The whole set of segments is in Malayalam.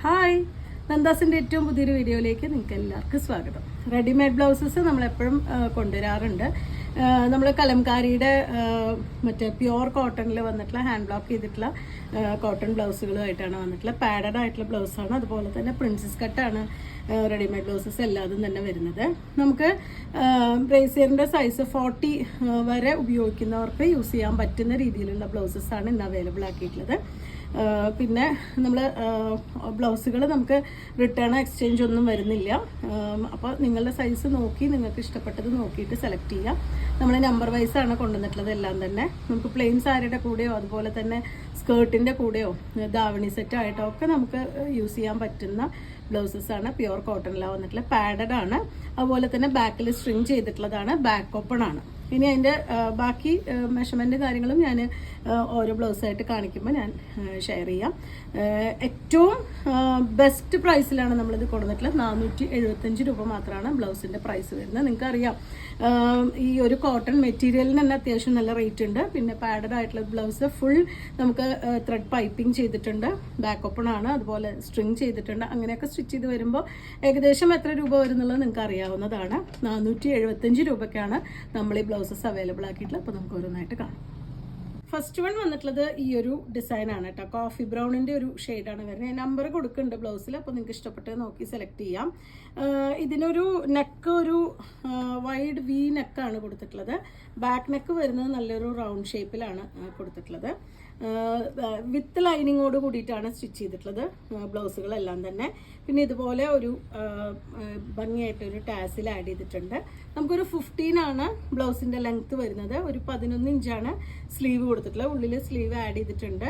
ഹായ്, നന്ദാസിൻ്റെ ഏറ്റവും പുതിയൊരു വീഡിയോയിലേക്ക് നിങ്ങൾക്ക് എല്ലാവർക്കും സ്വാഗതം. റെഡിമെയ്ഡ് ബ്ലൗസസ് നമ്മളെപ്പോഴും കൊണ്ടുവരാറുണ്ട്. നമ്മൾ കലംകാരിയുടെ മറ്റേ പ്യുവർ കോട്ടണിൽ വന്നിട്ടുള്ള ഹാൻഡ് ബ്ലോക്ക് ചെയ്തിട്ടുള്ള കോട്ടൺ ബ്ലൗസുകളുമായിട്ടാണ് വന്നിട്ടുള്ള പാഡഡ് ആയിട്ടുള്ള ബ്ലൗസാണ്. അതുപോലെ തന്നെ പ്രിൻസസ് കട്ടാണ് റെഡിമെയ്ഡ് ബ്ലൗസസ് എല്ലാതും തന്നെ വരുന്നത്. നമുക്ക് ബ്രേസിയറിൻ്റെ സൈസ് 40 വരെ ഉപയോഗിക്കുന്നവർക്ക് യൂസ് ചെയ്യാൻ പറ്റുന്ന രീതിയിലുള്ള ബ്ലൗസസാണ് ഇന്ന് അവൈലബിൾ ആക്കിയിട്ടുള്ളത്. പിന്നെ നമ്മൾ ബ്ലൗസുകൾ നമുക്ക് റിട്ടേൺ എക്സ്ചേഞ്ച് ഒന്നും വരുന്നില്ല. അപ്പോൾ നിങ്ങളുടെ സൈസ് നോക്കി നിങ്ങൾക്ക് ഇഷ്ടപ്പെട്ടത് നോക്കിയിട്ട് സെലക്ട് ചെയ്യാം. നമ്മൾ നമ്പർ വൈസാണ് കൊണ്ടുവന്നിട്ടുള്ളത് എല്ലാം തന്നെ. നമുക്ക് പ്ലെയിൻ സാരിയുടെ കൂടെയോ അതുപോലെ തന്നെ സ്കേർട്ടിൻ്റെ കൂടെയോ ദാവണി സെറ്റായിട്ടോ ഒക്കെ നമുക്ക് യൂസ് ചെയ്യാൻ പറ്റുന്ന ബ്ലൗസസാണ്. പ്യുവർ കോട്ടണിലാണ് വന്നിട്ടുള്ളത്, പാഡഡ് ആണ്. അതുപോലെ തന്നെ ബാക്കിൽ സ്ട്രിങ് ചെയ്തിട്ടുള്ളതാണ്, ബാക്ക് ഓപ്പൺ ആണ്. ഇനി അതിൻ്റെ ബാക്കി മെഷർമെൻറ്റ് കാര്യങ്ങളും ഞാൻ ഓരോ ബ്ലൗസായിട്ട് കാണിക്കുമ്പോൾ ഞാൻ ഷെയർ ചെയ്യാം. ഏറ്റവും ബെസ്റ്റ് പ്രൈസിലാണ് നമ്മളിത് കൊടുത്തിട്ടുള്ളത്. 475 രൂപ മാത്രമാണ് ബ്ലൗസിൻ്റെ പ്രൈസ് വരുന്നത്. നിങ്ങൾക്കറിയാം ഈ ഒരു കോട്ടൺ മെറ്റീരിയലിന് തന്നെ അത്യാവശ്യം നല്ല റേറ്റ് ഉണ്ട്. പിന്നെ പാഡഡ് ആയിട്ടുള്ള ബ്ലൗസ് ഫുൾ നമുക്ക് ത്രെഡ് പൈപ്പിംഗ് ചെയ്തിട്ടുണ്ട്, ബാക്ക് ഓപ്പൺ ആണ്, അതുപോലെ സ്ട്രിങ് ചെയ്തിട്ടുണ്ട്. അങ്ങനെയൊക്കെ സ്റ്റിച്ച് ചെയ്ത് വരുമ്പോൾ ഏകദേശം എത്ര രൂപ വരുന്നുള്ളത് നിങ്ങൾക്ക് അറിയാവുന്നതാണ്. 475 രൂപയ്ക്കാണ് നമ്മൾ ഈ ബ്ലൗസസ് അവൈലബിൾ ആക്കിയിട്ടുള്ളത്. അപ്പോൾ നമുക്ക് ഓരോന്നായിട്ട് കാണാം. ഫസ്റ്റ് വൺ വന്നിട്ടുള്ളത് ഈ ഒരു ഡിസൈനാണ് കേട്ടോ. കോഫി ബ്രൗണിൻ്റെ ഒരു ഷെയ്ഡാണ് വരുന്നത്. ഞാൻ നമ്പർ കൊടുക്കുന്നുണ്ട് ബ്ലൗസിൽ, അപ്പോൾ നിങ്ങൾക്ക് ഇഷ്ടപ്പെട്ടത് നോക്കി സെലക്ട് ചെയ്യാം. ഇതിനൊരു നെക്ക് ഒരു വൈഡ് വി നെക്കാണ് കൊടുത്തിട്ടുള്ളത്. ബാക്ക് നെക്ക് വരുന്നത് നല്ലൊരു റൗണ്ട് ഷേപ്പിലാണ് കൊടുത്തിട്ടുള്ളത്. വിത്ത് ലൈനിങ്ങോട് കൂടിയിട്ടാണ് സ്റ്റിച്ച് ചെയ്തിട്ടുള്ളത് ബ്ലൗസുകളെല്ലാം തന്നെ. പിന്നെ ഇതുപോലെ ഒരു ഭംഗിയായിട്ടൊരു ടാസിൽ ആഡ് ചെയ്തിട്ടുണ്ട്. നമുക്കൊരു 15 ആണ് ബ്ലൗസിൻ്റെ ലെങ്ത്ത് വരുന്നത്. ഒരു 11 ഇഞ്ചാണ് സ്ലീവ് കൊടുത്തിട്ടുള്ളത്. ഉള്ളിൽ സ്ലീവ് ആഡ് ചെയ്തിട്ടുണ്ട്.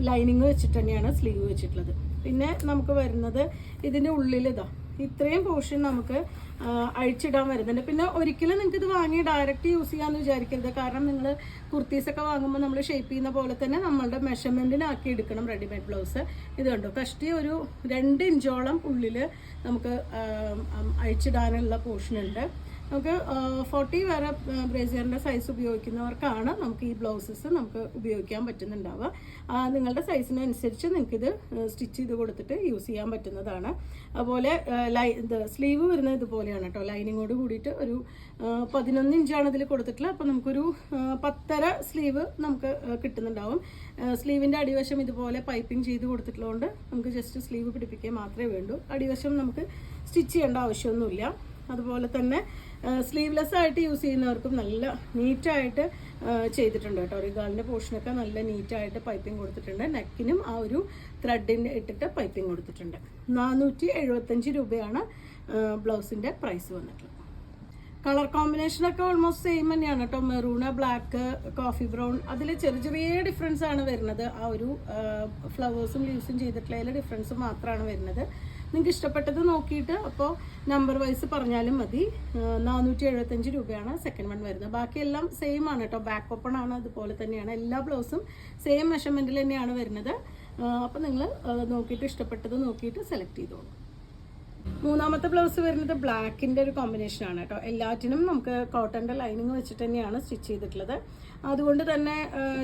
ലൈനിങ് വെച്ചിട്ട് തന്നെയാണ് സ്ലീവ് വെച്ചിട്ടുള്ളത്. പിന്നെ നമുക്ക് വരുന്നത് ഇതിൻ്റെ ഉള്ളിൽ ഇത്രയും പോർഷൻ നമുക്ക് അഴിച്ചിടാൻ വരുന്നുണ്ട്. പിന്നെ ഒരിക്കലും നിങ്ങൾക്ക് ഇത് വാങ്ങി ഡയറക്റ്റ് യൂസ് ചെയ്യാമെന്ന് വിചാരിക്കരുത്. കാരണം നിങ്ങൾ കുർത്തീസൊക്കെ വാങ്ങുമ്പോൾ നമ്മൾ ഷേപ്പ് ചെയ്യുന്ന പോലെ തന്നെ നമ്മളുടെ മെഷർമെൻറ്റിനാക്കി എടുക്കണം റെഡിമെയ്ഡ് ബ്ലൗസ്. ഇത് കണ്ടോ, കഷ്ടി ഒരു 2 ഇഞ്ചോളം ഉള്ളിൽ നമുക്ക് അഴിച്ചിടാനുള്ള പോർഷൻ ഉണ്ട്. നമുക്ക് 40 വരെ ബ്രേസിയറിൻ്റെ സൈസ് ഉപയോഗിക്കുന്നവർക്കാണ് നമുക്ക് ഈ ബ്ലൗസസ് നമുക്ക് ഉപയോഗിക്കാൻ പറ്റുന്നുണ്ടാവുക. നിങ്ങളുടെ സൈസിനനുസരിച്ച് നിങ്ങൾക്കിത് സ്റ്റിച്ച് ചെയ്ത് കൊടുത്തിട്ട് യൂസ് ചെയ്യാൻ പറ്റുന്നതാണ്. അതുപോലെ സ്ലീവ് വരുന്നത് ഇതുപോലെയാണ് കേട്ടോ. ലൈനിങ്ങോട് കൂടിയിട്ട് ഒരു 11 ഇഞ്ചാണ് ഇതിൽ കൊടുത്തിട്ടുള്ളത്. അപ്പോൾ നമുക്കൊരു 10.5 സ്ലീവ് നമുക്ക് കിട്ടുന്നുണ്ടാവും. സ്ലീവിൻ്റെ അടിവശം ഇതുപോലെ പൈപ്പിംഗ് ചെയ്ത് കൊടുത്തിട്ടുള്ളതുകൊണ്ട് നമുക്ക് ജസ്റ്റ് സ്ലീവ് പിടിപ്പിക്കുക മാത്രമേ വേണ്ടൂ. അടിവശം നമുക്ക് സ്റ്റിച്ച് ചെയ്യേണ്ട ആവശ്യമൊന്നുമില്ല. അതുപോലെ തന്നെ സ്ലീവ്ലെസ് ആയിട്ട് യൂസ് ചെയ്യുന്നവർക്കും നല്ല നീറ്റായിട്ട് ചെയ്തിട്ടുണ്ട് കേട്ടോ. റിഗാളിൻ്റെ പോർഷനൊക്കെ നല്ല നീറ്റായിട്ട് പൈപ്പിംഗ് കൊടുത്തിട്ടുണ്ട്. നെക്കിനും ആ ഒരു ത്രെഡിൻ്റെ ഇട്ടിട്ട് പൈപ്പിംഗ് കൊടുത്തിട്ടുണ്ട്. 475 രൂപയാണ് ബ്ലൗസിൻ്റെ പ്രൈസ് വന്നിട്ടുള്ളത്. കളർ കോമ്പിനേഷനൊക്കെ ഓൾമോസ്റ്റ് സെയിം തന്നെയാണ് കേട്ടോ. മെറൂണ്, ബ്ലാക്ക്, കോഫി ബ്രൗൺ, അതിൽ ചെറിയ ഡിഫറൻസ് ആണ് വരുന്നത്. ആ ഒരു ഫ്ലവേഴ്സും ലീവ്സും ചെയ്തിട്ടുള്ള ഡിഫറൻസ് മാത്രമാണ് വരുന്നത്. നിങ്ങൾക്ക് ഇഷ്ടപ്പെട്ടത് നോക്കിയിട്ട് അപ്പോൾ നമ്പർ വൈസ് പറഞ്ഞാലും മതി. 475 രൂപയാണ് സെക്കൻഡ് വൺ വരുന്നത്. ബാക്കിയെല്ലാം സെയിം ആണ് കേട്ടോ. ബാക്ക് ഓപ്പൺ ആണ്, അതുപോലെ തന്നെയാണ് എല്ലാ ബ്ലൗസും സെയിം മെഷർമെൻറ്റിൽ തന്നെയാണ് വരുന്നത്. അപ്പോൾ നിങ്ങൾ നോക്കിയിട്ട് ഇഷ്ടപ്പെട്ടത് നോക്കിയിട്ട് സെലക്ട് ചെയ്തോളൂ. മൂന്നാമത്തെ ബ്ലൗസ് വരുന്നത് ബ്ലാക്കിൻ്റെ ഒരു കോമ്പിനേഷനാണ് കേട്ടോ. എല്ലാറ്റിനും നമുക്ക് കോട്ടൻ്റെ ലൈനിങ് വെച്ചിട്ട് തന്നെയാണ് സ്റ്റിച്ച് ചെയ്തിട്ടുള്ളത്. അതുകൊണ്ട് തന്നെ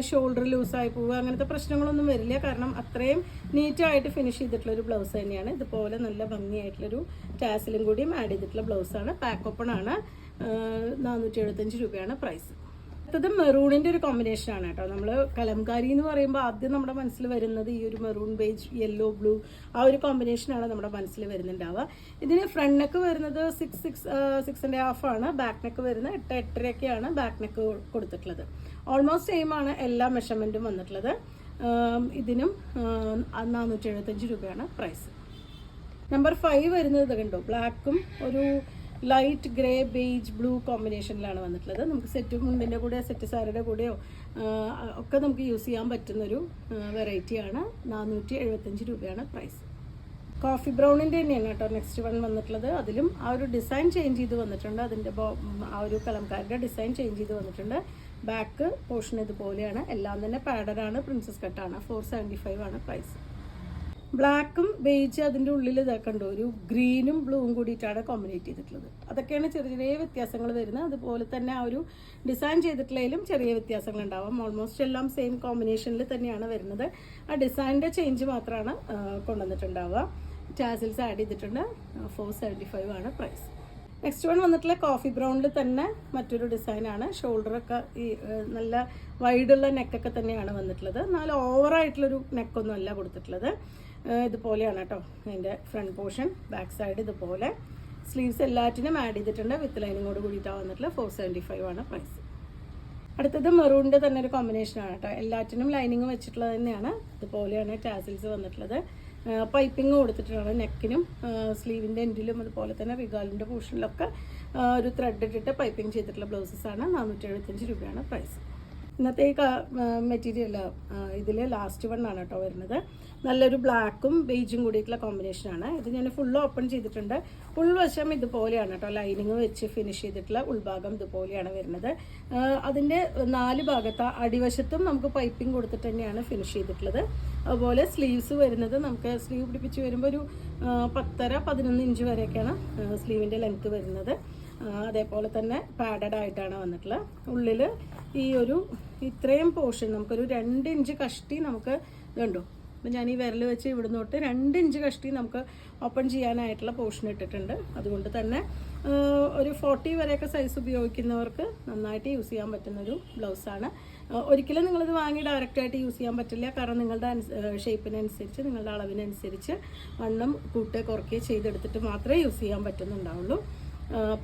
ഷോൾഡർ ലൂസായി പോവുക അങ്ങനത്തെ പ്രശ്നങ്ങളൊന്നും വരില്ല. കാരണം അത്രയും നീറ്റായിട്ട് ഫിനിഷ് ചെയ്തിട്ടുള്ളൊരു ബ്ലൗസ് തന്നെയാണ്. ഇതുപോലെ നല്ല ഭംഗിയായിട്ടുള്ളൊരു ടാസിലും കൂടിയും ആഡ് ചെയ്തിട്ടുള്ള ബ്ലൗസാണ്. പാക്ക് ഓപ്പൺ ആണ്. 475 രൂപയാണ് പ്രൈസ്. അടുത്തത് മെറൂണിൻ്റെ ഒരു കോമ്പിനേഷനാണ് കേട്ടോ. നമ്മൾ കലംകാരി എന്ന് പറയുമ്പോൾ ആദ്യം നമ്മുടെ മനസ്സിൽ വരുന്നത് ഈ ഒരു മെറൂൺ ബേജ്, യെല്ലോ, ബ്ലൂ ആ ഒരു കോമ്പിനേഷനാണ് നമ്മുടെ മനസ്സിൽ വരുന്നുണ്ടാവുക. ഇതിന് ഫ്രണ്ട് നെക്ക് വരുന്നത് 6.5 ആണ്. ബാക്ക് നെക്ക് വരുന്നത് 8.5 ബാക്ക് നെക്ക് കൊടുത്തിട്ടുള്ളത്. ഓൾമോസ്റ്റ് സെയിം ആണ് എല്ലാ മെഷർമെൻറ്റും വന്നിട്ടുള്ളത്. ഇതിനും 475 രൂപയാണ് പ്രൈസ്. നമ്പർ 5 വരുന്നത് കണ്ടോ, ബ്ലാക്കും ഒരു ലൈറ്റ് ഗ്രേ ബേജ് ബ്ലൂ കോമ്പിനേഷനിലാണ് വന്നിട്ടുള്ളത്. നമുക്ക് സെറ്റ് മുണ്ടിൻ്റെ കൂടെ സെറ്റ് സാരിയുടെ കൂടെയോ ഒക്കെ നമുക്ക് യൂസ് ചെയ്യാൻ പറ്റുന്നൊരു വെറൈറ്റിയാണ്. 475 രൂപയാണ് പ്രൈസ്. കോഫി ബ്രൗണിൻ്റെ തന്നെയാണ് കേട്ടോ നെക്സ്റ്റ് വൺ വന്നിട്ടുള്ളത്. അതിലും ആ ഒരു ഡിസൈൻ ചേഞ്ച് ചെയ്ത് വന്നിട്ടുണ്ട്. അതിൻ്റെ ആ ഒരു കലംകാരുടെ ഡിസൈൻ ചേഞ്ച് ചെയ്ത് വന്നിട്ടുണ്ട്. ബാക്ക് പോർഷൻ ഇതുപോലെയാണ്. എല്ലാം തന്നെ പാഡഡാണ്, പ്രിൻസസ് കട്ടാണ്. 475 ആണ് പ്രൈസ്. ബ്ലാക്കും ബേജ് അതിൻ്റെ ഉള്ളിൽ ഇതൊക്കെ ഉണ്ട്, ഒരു ഗ്രീനും ബ്ലൂവും കൂടിയിട്ടാണ് കോമ്പിനേറ്റ് ചെയ്തിട്ടുള്ളത്. അതൊക്കെയാണ് ചെറിയ ചെറിയ വ്യത്യാസങ്ങൾ വരുന്നത്. അതുപോലെ തന്നെ ആ ഒരു ഡിസൈൻ ചെയ്തിട്ടുള്ളതിലും ചെറിയ വ്യത്യാസങ്ങൾ ഉണ്ടാവാം. ഓൾമോസ്റ്റ് എല്ലാം സെയിം കോമ്പിനേഷനിൽ തന്നെയാണ് വരുന്നത്. ആ ഡിസൈനിൻ്റെ ചേഞ്ച് മാത്രമാണ് കൊണ്ടുവന്നിട്ടുണ്ടാവുക. ടാസിൽസ് ആഡ് ചെയ്തിട്ടുണ്ട്. 475 ആണ് പ്രൈസ്. നെക്സ്റ്റ് വൺ വന്നിട്ടുള്ള കോഫി ബ്രൗണിൽ തന്നെ മറ്റൊരു ഡിസൈനാണ്. ഷോൾഡറൊക്കെ ഈ നല്ല വൈഡുള്ള നെക്കൊക്കെ തന്നെയാണ് വന്നിട്ടുള്ളത്. എന്നാൽ ഓവറായിട്ടുള്ളൊരു നെക്കൊന്നും അല്ല കൊടുത്തിട്ടുള്ളത്. ഇതുപോലെയാണ് കേട്ടോ അതിൻ്റെ ഫ്രണ്ട് പോർഷൻ. ബാക്ക് സൈഡ് ഇതുപോലെ. സ്ലീവ്സ് എല്ലാറ്റിനും ആഡ് ചെയ്തിട്ടുണ്ട്. വിത്ത് ലൈനിങ്ങോട് കൂടിയിട്ടാണ് വന്നിട്ടുള്ളത്. 475 ആണ് പ്രൈസ്. അടുത്തത് മെറൂണിൻ്റെ തന്നെ ഒരു കോമ്പിനേഷനാണ് കേട്ടോ. എല്ലാറ്റിനും ലൈനിങ് വെച്ചിട്ടുള്ളത് തന്നെയാണ്. ഇതുപോലെയാണ് ടാസിൽസ് വന്നിട്ടുള്ളത്. പൈപ്പിംഗ് കൊടുത്തിട്ടാണ് നെക്കിനും സ്ലീവിൻ്റെ എൻഡിലും അതുപോലെ തന്നെ റിഗാലിൻ്റെ പോർഷനിലൊക്കെ ഒരു ത്രെഡ് ഇട്ടിട്ട് പൈപ്പിംഗ് ചെയ്തിട്ടുള്ള ബ്ലൗസസാണ്. 475 രൂപയാണ് പ്രൈസ്. ഇന്നത്തെ ഈ മെറ്റീരിയൽ ഇതിൽ ലാസ്റ്റ് വൺ ആണ് കേട്ടോ വരുന്നത്. നല്ലൊരു ബ്ലാക്കും ബേജും കൂടിയിട്ടുള്ള കോമ്പിനേഷനാണ്. ഇത് ഞാൻ ഫുൾ ഓപ്പൺ ചെയ്തിട്ടുണ്ട്. ഉൾവശം ഇതുപോലെയാണ് കേട്ടോ, ലൈനിങ് വെച്ച് ഫിനിഷ് ചെയ്തിട്ടുള്ള ഉൾഭാഗം ഇതുപോലെയാണ് വരുന്നത്. അതിൻ്റെ 4 ഭാഗത്ത് അടിവശത്തും നമുക്ക് പൈപ്പിംഗ് കൊടുത്തിട്ട് തന്നെയാണ് ഫിനിഷ് ചെയ്തിട്ടുള്ളത്. അതുപോലെ സ്ലീവ്സ് വരുന്നത് നമുക്ക് സ്ലീവ് പിടിപ്പിച്ച് വരുമ്പോൾ ഒരു 10-11 ഇഞ്ച് വരെയൊക്കെയാണ് സ്ലീവിൻ്റെ ലെങ്ത്ത് വരുന്നത്. അതേപോലെ തന്നെ പാഡഡ് ആയിട്ടാണ് വന്നിട്ടുള്ളത്. ഉള്ളിൽ ഈ ഒരു ഇത്രയും പോർഷൻ നമുക്കൊരു 2 ഇഞ്ച് കഷ്ടി നമുക്ക് ഇതുണ്ടോ. അപ്പം ഞാൻ ഈ വിരൽ വെച്ച് ഇവിടുന്ന് തൊട്ട് 2 ഇഞ്ച് കഷ്ടി നമുക്ക് ഓപ്പൺ ചെയ്യാനായിട്ടുള്ള പോർഷൻ ഇട്ടിട്ടുണ്ട്. അതുകൊണ്ട് തന്നെ ഒരു 40 വരെയൊക്കെ സൈസ് ഉപയോഗിക്കുന്നവർക്ക് നന്നായിട്ട് യൂസ് ചെയ്യാൻ പറ്റുന്നൊരു ബ്ലൗസാണ്. ഒരിക്കലും നിങ്ങളിത് വാങ്ങി ഡയറക്റ്റായിട്ട് യൂസ് ചെയ്യാൻ പറ്റില്ല. കാരണം നിങ്ങളുടെ ഷേപ്പിനനുസരിച്ച് നിങ്ങളുടെ അളവിനനുസരിച്ച് വണ്ണം കൂട്ടുക കുറയ്ക്കുകയോ ചെയ്തെടുത്തിട്ട് മാത്രമേ യൂസ് ചെയ്യാൻ പറ്റുന്നുണ്ടാവുള്ളൂ.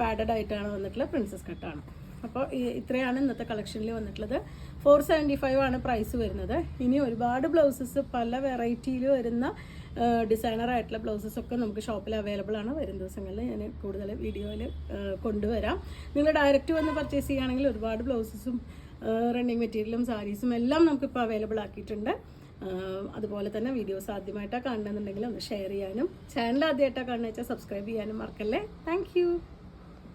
പാഡഡ് ആയിട്ടാണ് വന്നിട്ടുള്ളത്. പ്രിൻസസ് കട്ടാണ്. അപ്പോൾ ഇത്രയാണ് ഇന്നത്തെ കളക്ഷനിൽ വന്നിട്ടുള്ളത്. 475 ആണ് പ്രൈസ് വരുന്നത്. ഇനി ഒരുപാട് ബ്ലൗസസ് പല വെറൈറ്റിയിൽ വരുന്ന ഡിസൈനർ ആയിട്ടുള്ള ബ്ലൗസസ് ഒക്കെ നമുക്ക് ഷോപ്പിൽ അവൈലബിൾ ആണ്. വരും ദിവസങ്ങളിൽ ഞാൻ കൂടുതൽ വീഡിയോയിൽ കൊണ്ടുവരാം. നിങ്ങൾ ഡയറക്റ്റ് വന്ന് പർച്ചേസ് ചെയ്യുകയാണെങ്കിൽ ഒരുപാട് ബ്ലൗസസും റണ്ണിങ് മെറ്റീരിയലും സാരീസും എല്ലാം നമുക്കിപ്പോൾ അവൈലബിൾ ആക്കിയിട്ടുണ്ട്. അതുപോലെ തന്നെ വീഡിയോസ് ആദ്യമായിട്ടാണ് കാണണമെന്നുണ്ടെങ്കിൽ ഒന്ന് ഷെയർ ചെയ്യാനും ചാനൽ ആദ്യമായിട്ടാണ് കാണുന്നത് വെച്ചാൽ സബ്സ്ക്രൈബ് ചെയ്യാനും മറക്കല്ലേ. താങ്ക്